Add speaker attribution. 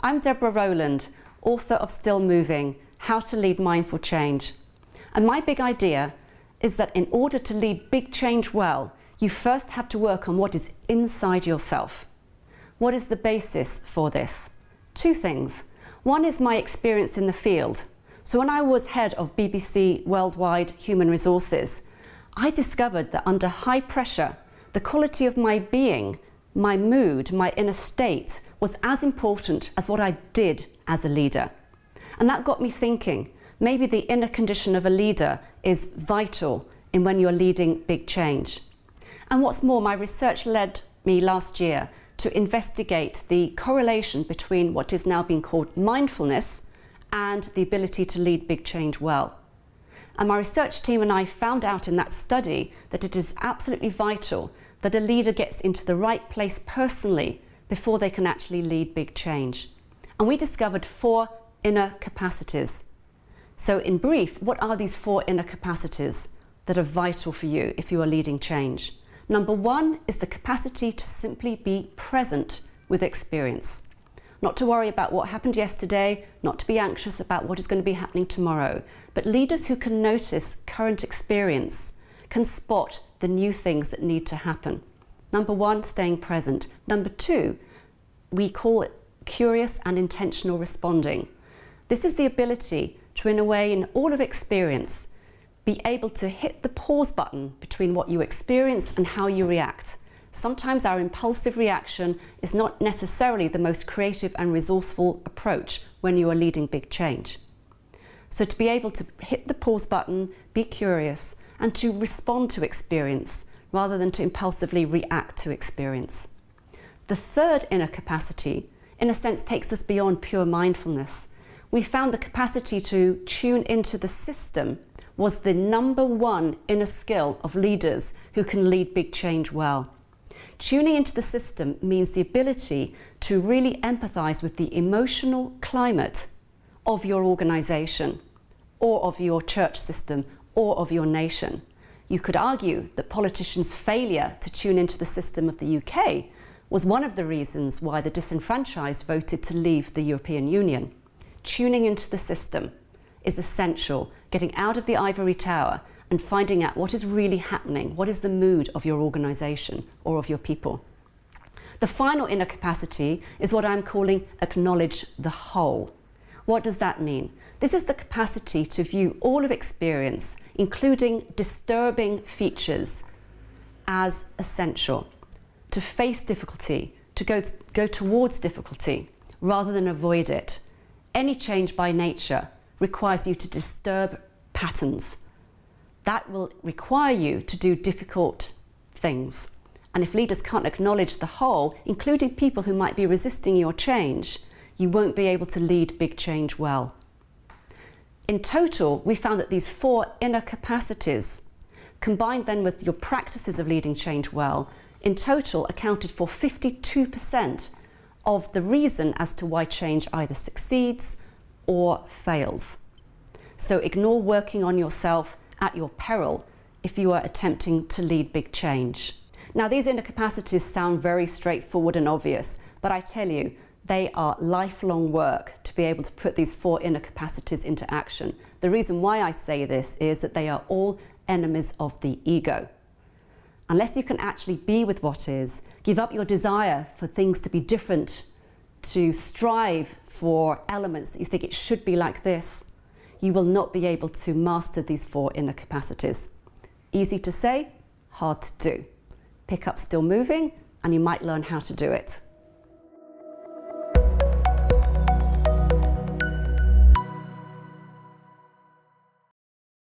Speaker 1: I'm Deborah Rowland, author of Still Moving, How to Lead Mindful Change. And my big idea is that in order to lead big change well, you first have to work on what is inside yourself. What is the basis for this? Two things. One is my experience in the field. So when I was head of BBC Worldwide Human Resources, I discovered that under high pressure, the quality of my being, my mood, my inner state was as important as what I did as a leader. And that got me thinking, maybe the inner condition of a leader is vital in when you're leading big change. And what's more, my research led me last year to investigate the correlation between what is now being called mindfulness and the ability to lead big change well. And my research team and I found out in that study that it is absolutely vital that a leader gets into the right place personally before they can actually lead big change. And we discovered 4 inner capacities. So in brief, what are these 4 inner capacities that are vital for you if you are leading change? Number 1 is the capacity to simply be present with experience. Not to worry about what happened yesterday, not to be anxious about what is going to be happening tomorrow, but leaders who can notice current experience can spot the new things that need to happen. Number 1, staying present. Number 2, we call it curious and intentional responding. This is the ability to, in a way, in all of experience, be able to hit the pause button between what you experience and how you react. Sometimes our impulsive reaction is not necessarily the most creative and resourceful approach when you are leading big change. So to be able to hit the pause button, be curious, and to respond to experience rather than to impulsively react to experience. The third inner capacity, in a sense, takes us beyond pure mindfulness. We found the capacity to tune into the system was the number 1 inner skill of leaders who can lead big change well. Tuning into the system means the ability to really empathize with the emotional climate of your organization or of your church system or of your nation. You could argue that politicians' failure to tune into the system of the UK was one of the reasons why the disenfranchised voted to leave the European Union. Tuning into the system is essential, getting out of the ivory tower and finding out what is really happening, what is the mood of your organization or of your people. The final inner capacity is what I'm calling acknowledge the whole. What does that mean? This is the capacity to view all of experience, including disturbing features, as essential, to face difficulty, to go towards difficulty rather than avoid it. Any change by nature requires you to disturb patterns. That will require you to do difficult things. And if leaders can't acknowledge the whole, including people who might be resisting your change, you won't be able to lead big change well. In total, we found that these 4 inner capacities, combined then with your practices of leading change well, in total accounted for 52% of the reason as to why change either succeeds or fails. So ignore working on yourself at your peril if you are attempting to lead big change. Now, these inner capacities sound very straightforward and obvious, but I tell you, they are lifelong work to be able to put these 4 inner capacities into action. The reason why I say this is that they are all enemies of the ego. Unless you can actually be with what is, give up your desire for things to be different, to strive for elements that you think it should be like this, you will not be able to master these 4 inner capacities. Easy to say, hard to do. Pick up Still Moving and you might learn how to do it.